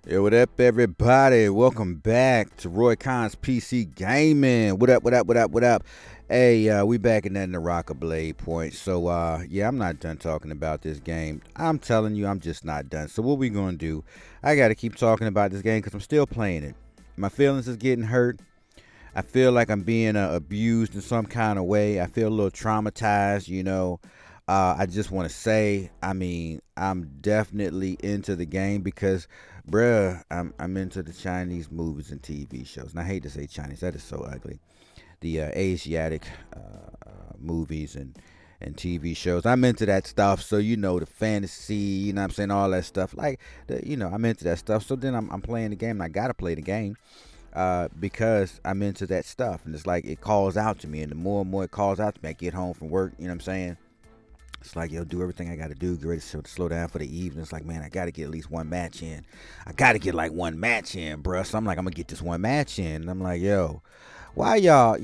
Yo, what up, everybody? Welcome back to Roy Khan's PC Gaming. What up, what up, what up, what up? Hey, we back in that Naraka Bladepoint. So, yeah, I'm not done talking about this game. I'm telling you, I'm just not done. So, what we gonna do? I gotta keep talking about this game because I'm still playing it. My feelings is getting hurt. I feel like I'm being abused in some kind of way. I feel a little traumatized, I just want to say, I'm definitely into the game because, bruh, I'm into the Chinese movies and TV shows. And I hate to say Chinese, that is so ugly. The Asiatic movies and TV shows. I'm into that stuff. So, the fantasy, what I'm saying, all that stuff. I'm into that stuff. So then I'm playing the game and I got to play the game because I'm into that stuff. And it's like it calls out to me. And the more and more it calls out to me, I get home from work, you know what I'm saying? It's like, yo, do everything I got to do, get ready to slow down for the evening. It's like, man, I got to get at least one match in. I got to get like one match in, bruh. So I'm like, I'm going to get this one match in. And I'm like, yo, why y'all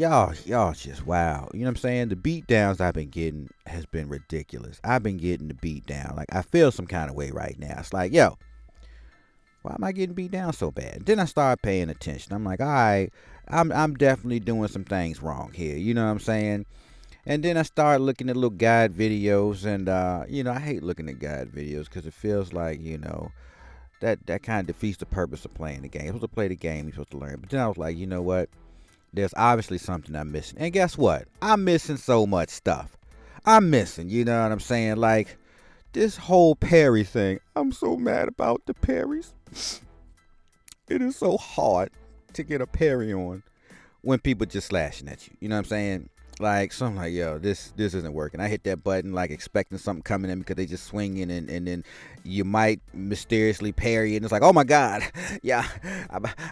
just wow. You know what I'm saying? The beat downs I've been getting has been ridiculous. I've been getting the beat down. Like, I feel some kind of way right now. It's like, yo, why am I getting beat down so bad? Then I started paying attention. I'm like, all right, I'm definitely doing some things wrong here. You know what I'm saying? And then I started looking at little guide videos, and I hate looking at guide videos because it feels like that kind of defeats the purpose of playing the game. You're supposed to play the game, you're supposed to learn. But then I was like, you know what? There's obviously something I'm missing, and guess what? I'm missing so much stuff. I'm missing, you know what I'm saying? Like this whole parry thing. I'm so mad about the parries. It is so hard to get a parry on when people just slashing at you. You know what I'm saying? Like, so I'm like, yo, this isn't working. I hit that button like expecting something coming in because they just swinging and then you might mysteriously parry it. And it's like, oh my God, yeah,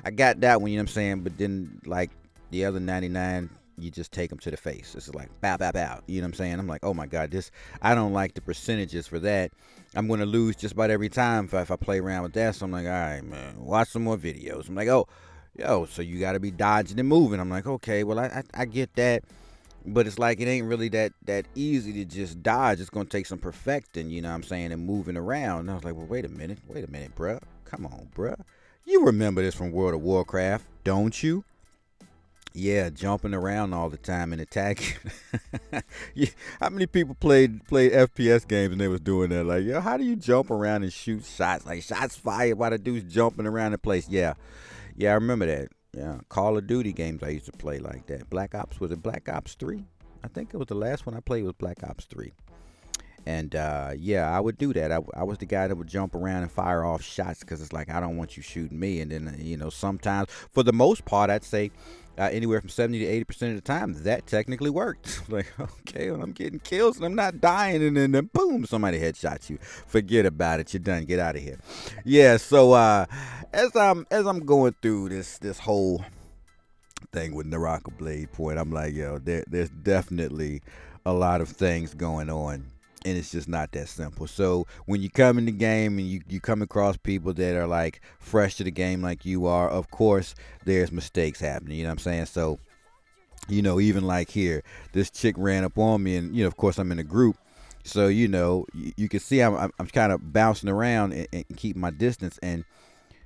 I got that one. You know what I'm saying? But then like the other 99, you just take them to the face. It's like bow bow bow. You know what I'm saying? I'm like, oh my God, I don't like the percentages for that. I'm gonna lose just about every time if I play around with that. So I'm like, all right, man, watch some more videos. I'm like, oh, yo, so you got to be dodging and moving. I'm like, okay, well, I get that, but it's like it ain't really that easy to just dodge. It's gonna take some perfecting, you know what I'm saying, and moving around. And I was like, well, wait a minute, bruh, come on, bruh, you remember this from World of Warcraft, don't you? Yeah, jumping around all the time and attacking. Yeah, how many people played FPS games and they was doing that? Like, yo, how do you jump around and shoot shots? Like shots fired while the dude's jumping around the place. Yeah, yeah, I remember that. Yeah, Call of Duty games I used to play like that. Black Ops, was it Black Ops 3? I think it was the last one I played was Black Ops 3. And yeah, I would do that. I was the guy that would jump around and fire off shots because it's like I don't want you shooting me. And then sometimes, for the most part, I'd say anywhere from 70 to 80% of the time that technically worked. Like, okay, well, I'm getting kills and I'm not dying, and then boom, somebody headshots you. Forget about it. You're done. Get out of here. Yeah. So as I'm going through this whole thing with Naraka Bladepoint, I'm like, yo, there's definitely a lot of things going on. And it's just not that simple. So when you come in the game and you come across people that are like fresh to the game like you are, of course there's mistakes happening. You know what I'm saying? So, even like here, this chick ran up on me, and of course I'm in a group. So you can see I'm kind of bouncing around and keeping my distance, and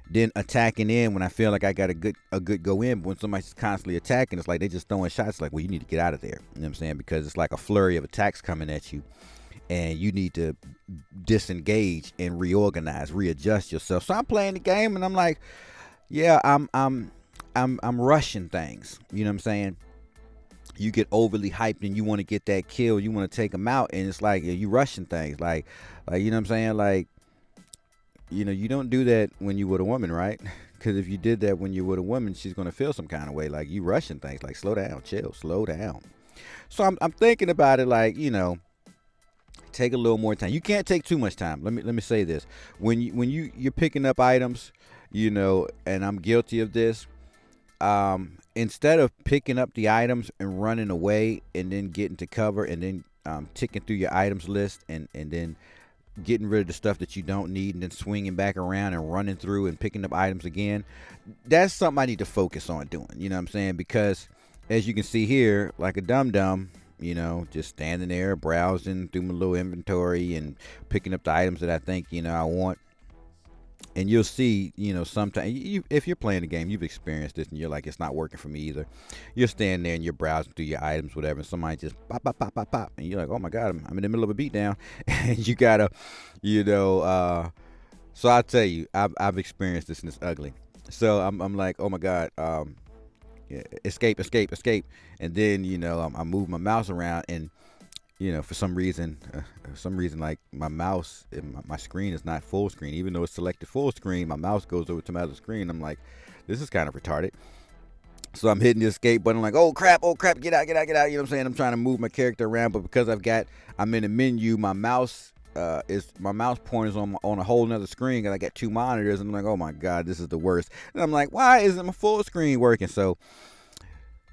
then attacking in when I feel like I got a good go in. But when somebody's constantly attacking, it's like they just throwing shots. Like, well, you need to get out of there. You know what I'm saying? Because it's like a flurry of attacks coming at you, and you need to disengage and reorganize, readjust yourself. So I'm playing the game, and I'm like, yeah, I'm rushing things. You know what I'm saying? You get overly hyped and you want to get that kill, you want to take them out, and it's like you rushing things, like you know what I'm saying, like you don't do that when you with a woman, right? Because if you did that when you're with a woman, she's gonna feel some kind of way, like you rushing things, like slow down, chill, slow down. So I'm thinking about it, like take a little more time. You can't take too much time. Let me say this: when you're picking up items, and I'm guilty of this. Instead of picking up the items and running away and then getting to cover and then ticking through your items list and then getting rid of the stuff that you don't need and then swinging back around and running through and picking up items again, that's something I need to focus on doing. You know what I'm saying? Because as you can see here, like a dum dum, just standing there browsing through my little inventory and picking up the items that I think I want. And you'll see, sometimes if you're playing the game, you've experienced this, and you're like, it's not working for me either. You're standing there and you're browsing through your items, whatever, and somebody just pop, pop, pop, pop, pop, and you're like, oh my god, I'm in the middle of a beatdown, and you gotta, you know. So I'll tell you, I've experienced this, and it's ugly. So I'm like, oh my god, yeah, escape, escape, escape, and then I move my mouse around, and for some reason, like my mouse, my screen is not full screen. Even though it's selected full screen, my mouse goes over to my other screen. I'm like, this is kind of retarded. So I'm hitting the escape button. I'm like, oh crap, get out, get out, get out. You know what I'm saying? I'm trying to move my character around, but because I'm in a menu, my mouse pointer's on a whole nother screen, and I got two monitors, and I'm like, oh my god, this is the worst. And I'm like, why isn't my full screen working? So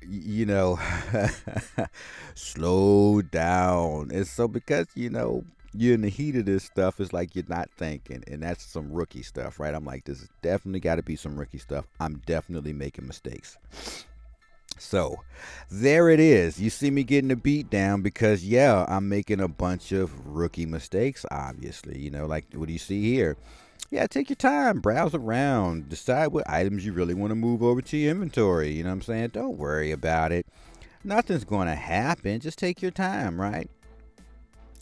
you know, slow down. It's so because you're in the heat of this stuff. It's like you're not thinking, and that's some rookie stuff, right? I'm like, this has definitely got to be some rookie stuff. I'm definitely making mistakes. So there it is. You see me getting a beat down because I'm making a bunch of rookie mistakes. Obviously, like what do you see here? Yeah, take your time, browse around, decide what items you really want to move over to your inventory. You know what I'm saying? Don't worry about it. Nothing's going to happen. Just take your time, right?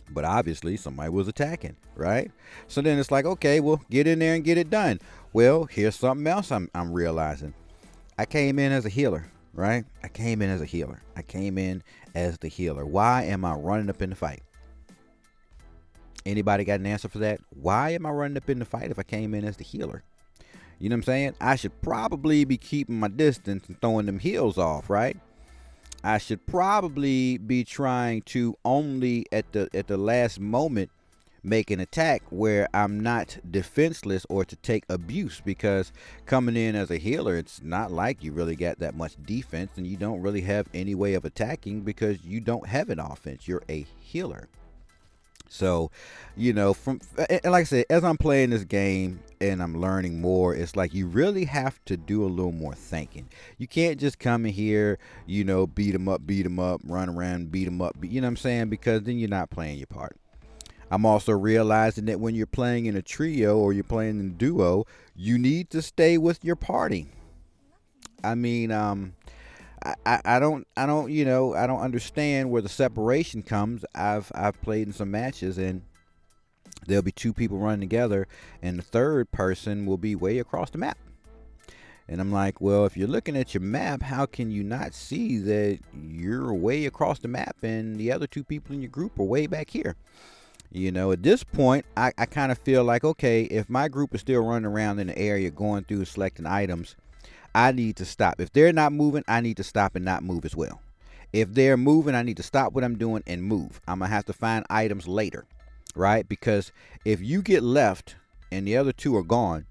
But obviously, somebody was attacking, right? So then it's like, okay, well, get in there and get it done. Well, here's something else I'm realizing. I came in as a healer, right? I came in as the healer. Why am I running up in the fight? Anybody got an answer for that? Why am I running up in the fight if I came in as the healer? You know what I'm saying? I should probably be keeping my distance and throwing them heals off, right? I should probably be trying to only at the last moment make an attack where I'm not defenseless or to take abuse, because coming in as a healer, it's not like you really got that much defense, and you don't really have any way of attacking because you don't have an offense. You're a healer. So, and like I said, as I'm playing this game and I'm learning more, it's like you really have to do a little more thinking. You can't just come in here, beat them up, run around, beat them up, you know what I'm saying? Because then you're not playing your part. I'm also realizing that when you're playing in a trio or you're playing in a duo, you need to stay with your party. I mean, I don't understand where the separation comes. I've played in some matches, and there'll be two people running together, and the third person will be way across the map. And I'm like, well, if you're looking at your map, how can you not see that you're way across the map and the other two people in your group are way back here? At this point, I kind of feel like, okay, if my group is still running around in the area going through selecting items, I need to stop. If they're not moving, I need to stop and not move as well. If they're moving, I need to stop what I'm doing and move. I'm going to have to find items later, right? Because if you get left and the other two are gone,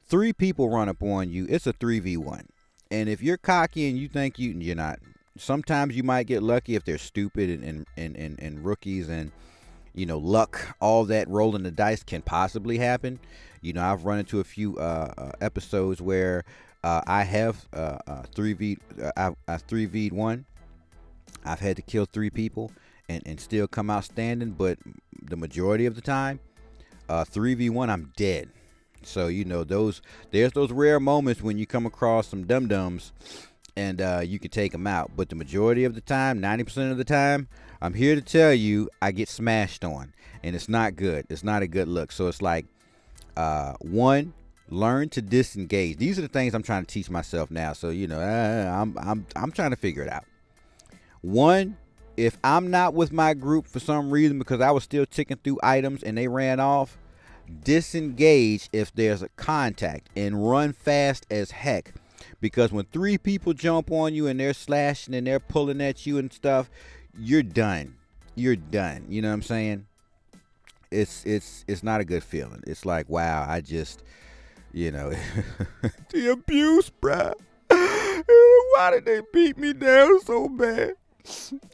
three people run up on you, it's a 3v1. And if you're cocky and you think you're not, sometimes you might get lucky if they're stupid and rookies, and luck, all that rolling the dice can possibly happen. I've run into a few episodes where I have 3v1. I've had to kill three people and still come out standing, but the majority of the time, 3v1, I'm dead. So there's those rare moments when you come across some dum-dums and you can take them out. But the majority of the time, 90% of the time, I'm here to tell you, I get smashed on, and it's not good. It's not a good look. So it's like, one, learn to disengage. These are the things I'm trying to teach myself now. So I'm trying to figure it out. One, if I'm not with my group for some reason because I was still ticking through items and they ran off, disengage if there's a contact and run fast as heck. Because when three people jump on you and they're slashing and they're pulling at you and stuff, you're done. You're done. You know what I'm saying? It's not a good feeling. It's like, wow, I just, the abuse, bruh. Why did they beat me down so bad?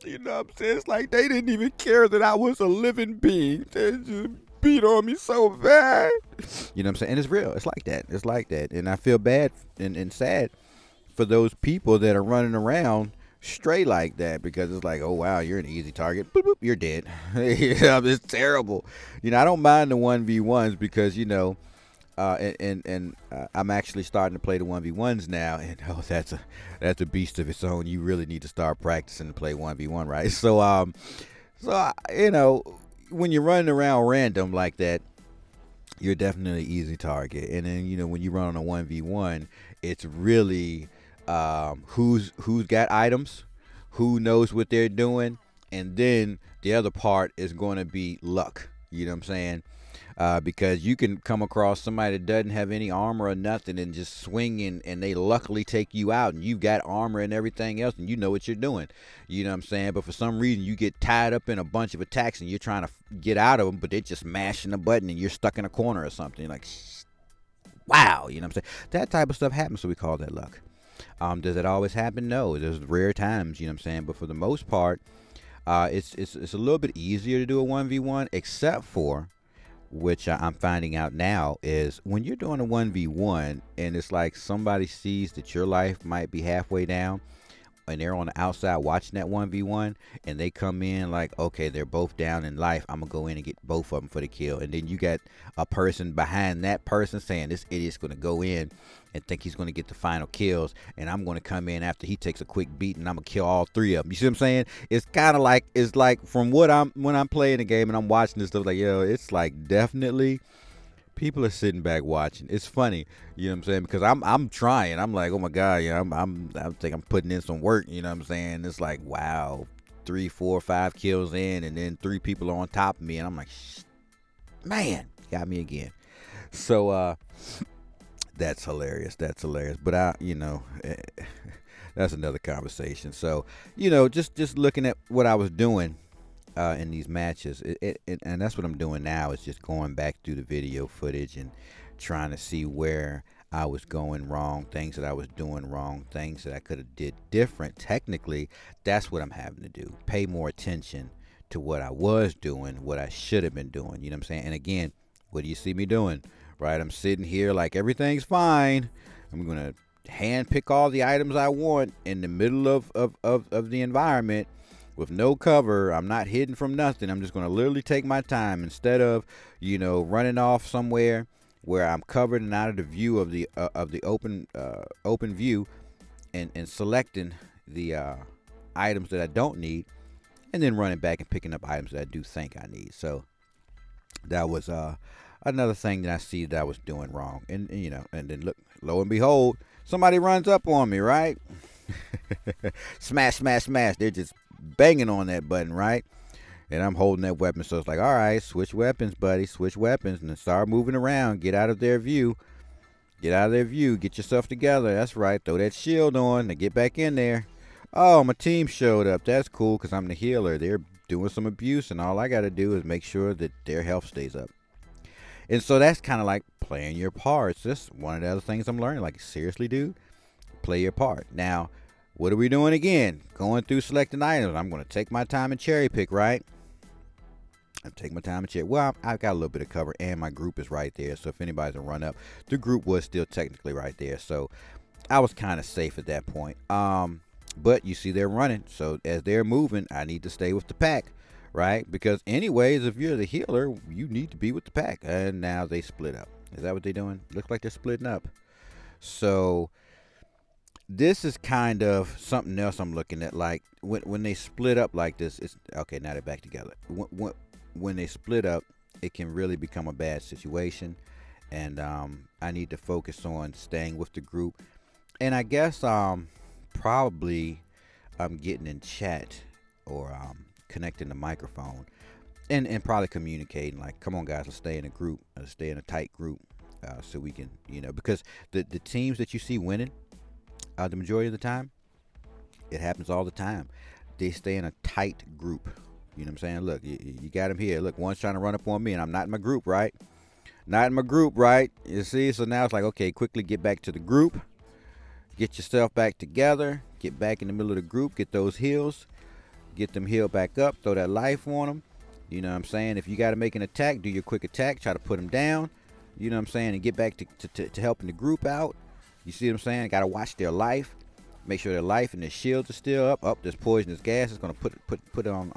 You know what I'm saying? It's like they didn't even care that I was a living being. They just beat on me so bad. You know what I'm saying? And it's real. It's like that. It's like that. And I feel bad and sad for those people that are running around stray like that, because it's like, oh wow, you're an easy target. Boop, boop, you're dead. It's terrible. I don't mind the 1v1s because I'm actually starting to play the 1v1s now, and oh, that's a beast of its own. You really need to start practicing to play 1v1, right? So when you're running around random like that, you're definitely an easy target. And then when you run on a 1v1, it's really who's got items, who knows what they're doing, and then the other part is going to be luck. You know what I'm saying? Because you can come across somebody that doesn't have any armor or nothing and just swing in, and they luckily take you out, and you've got armor and everything else, and you know what you're doing. You know what I'm saying? But for some reason, you get tied up in a bunch of attacks, and you're trying to get out of them, but they're just mashing a button, and you're stuck in a corner or something. You're like, wow. You know what I'm saying? That type of stuff happens, so we call that luck. Does it always happen? No. There's rare times, you know what I'm saying? But for the most part, it's a little bit easier to do a 1v1, except for, which I'm finding out now, is when you're doing a 1v1 and it's like somebody sees that your life might be halfway down and they're on the outside watching that 1v1, and they come in like, okay, they're both down in life, I'm gonna go in and get both of them for the kill. And then you got a person behind that person saying, this idiot's gonna go in and think he's gonna get the final kills, and I'm gonna come in after he takes a quick beat and I'm gonna kill all three of them. You see what I'm saying? It's kind of like, it's like from when I'm playing the game and I'm watching this stuff, like, it's like definitely people are sitting back watching. It's funny, you know what I'm saying? Because I'm trying. I'm like, oh my god, I think I'm putting in some work. You know what I'm saying? It's like, wow, 3, 4, 5 kills in, and then 3 people are on top of me, and I'm like, man, got me again. So that's hilarious. That's hilarious. But that's another conversation. So just looking at what I was doing in these matches, and that's what I'm doing now, is just going back through the video footage and trying to see where I was going wrong, things that I was doing wrong, things that I could have did different. Technically, that's what I'm having to do. Pay more attention to what I was doing, what I should have been doing. You know what I'm saying? And again, what do you see me doing? Right? I'm sitting here like everything's fine. I'm gonna hand pick all the items I want in the middle of the environment, with no cover. I'm not hidden from nothing. I'm just going to literally take my time, instead of running off somewhere where I'm covered and out of the view of the open view, and selecting the items that I don't need, and then running back and picking up items that I do think I need. So that was another thing that I see that I was doing wrong. And then look, lo and behold, somebody runs up on me, right? Smash, smash, smash. They're just banging on that button, right? And I'm holding that weapon, so it's like, all right, switch weapons, buddy, switch weapons, and then start moving around. Get out of their view. Get out of their view. Get yourself together. That's right. Throw that shield on and get back in there. Oh, my team showed up. That's cool, because I'm the healer. They're doing some abuse, and all I got to do is make sure that their health stays up. And so that's kind of like playing your parts. That's one of the other things I'm learning. Like, seriously, dude, play your part. Now, what are we doing again? Going through selecting items. I'm going to take my time and cherry pick, right? I'm taking my time and cherry. Well, I've got a little bit of cover, and my group is right there. So if anybody's a run up, the group was still technically right there. So I was kind of safe at that point. But you see they're running. So as they're moving, I need to stay with the pack, right? Because anyways, if you're the healer, you need to be with the pack. And now they split up. Is that what they're doing? Looks like they're splitting up. So this is kind of something else I'm looking at. Like when they split up like this, it's okay. Now they're back together. When they split up, it can really become a bad situation, and I need to focus on staying with the group. And I guess probably getting in chat, or connecting the microphone, and probably communicating. Like, come on, guys, let's stay in a group. Let's stay in a tight group, so we can, because the teams that you see winning, the majority of the time, it happens all the time, they stay in a tight group. You know what I'm saying? Look, you got them here. Look, one's trying to run up on me, and I'm not in my group, right? Not in my group, right? You see? So now it's like, okay, quickly get back to the group. Get yourself back together. Get back in the middle of the group. Get those heals. Get them healed back up. Throw that life on them. You know what I'm saying? If you got to make an attack, do your quick attack. Try to put them down. You know what I'm saying? And get back to helping the group out. You see what I'm saying? Got to watch their life. Make sure their life and their shields are still up. There's poisonous gas. It's going to put it on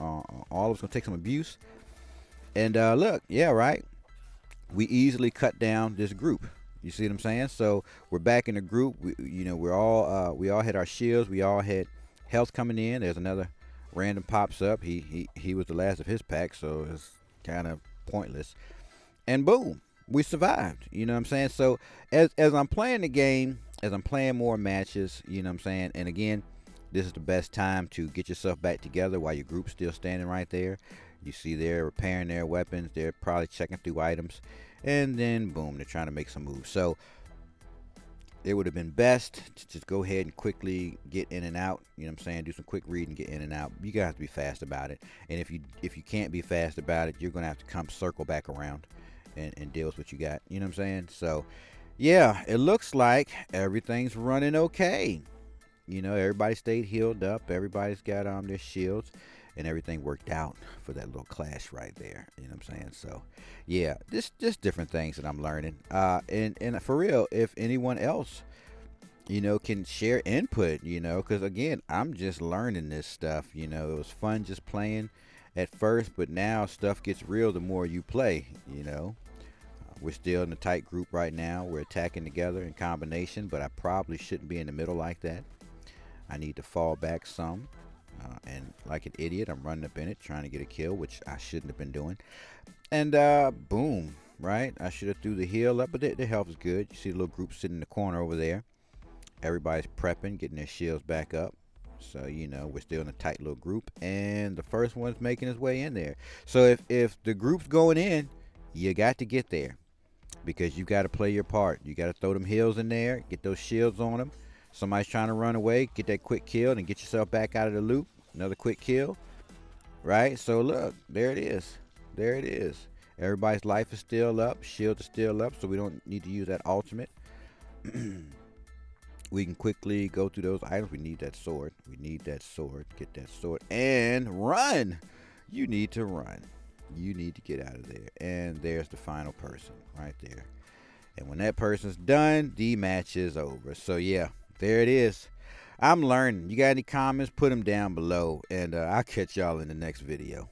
all of us. Going to take some abuse. And look, yeah, right. we easily cut down this group. You see what I'm saying? So we're back in the group. We all had our shields. We all had health coming in. There's another random pops up. He was the last of his pack, so it's kind of pointless. And boom, we survived. You know what I'm saying? So as I'm playing the game, as I'm playing more matches, you know what I'm saying? And again, this is the best time to get yourself back together while your group's still standing right there. You see they're repairing their weapons. They're probably checking through items. And then boom, they're trying to make some moves. So it would have been best to just go ahead and quickly get in and out. You know what I'm saying? Do some quick reading, get in and out. You gotta have to be fast about it. And if you can't be fast about it, you're gonna have to come circle back around and deal with what you got. You know what I'm saying? So yeah, it looks like everything's running okay. You know, everybody stayed healed up. Everybody's got their shields, and everything worked out for that little clash right there. You know what I'm saying? So, yeah, just different things that I'm learning. And for real, if anyone else, can share input, because again, I'm just learning this stuff. It was fun just playing at first, but now stuff gets real the more you play. We're still in a tight group right now. We're attacking together in combination, but I probably shouldn't be in the middle like that. I need to fall back some. And like an idiot, I'm running up in it, trying to get a kill, which I shouldn't have been doing. And boom, right? I should have threw the heal up, but the health is good. You see the little group sitting in the corner over there. Everybody's prepping, getting their shields back up. So, we're still in a tight little group. And the first one's making his way in there. So if the group's going in, you got to get there. Because you got to play your part. You got to throw them heals in there, get those shields on them. Somebody's trying to run away, get that quick kill and get yourself back out of the loop. Another quick kill, right? So look, there it is. There it is. Everybody's life is still up. Shield is still up, so we don't need to use that ultimate. We can quickly go through those items. We need that sword. We need that sword. Get that sword and run. You need to run. You need to get out of there. And there's the final person right there. And when that person's done, the match is over. So yeah, there it is. I'm learning. You got any comments? Put them down below. And I'll catch y'all in the next video.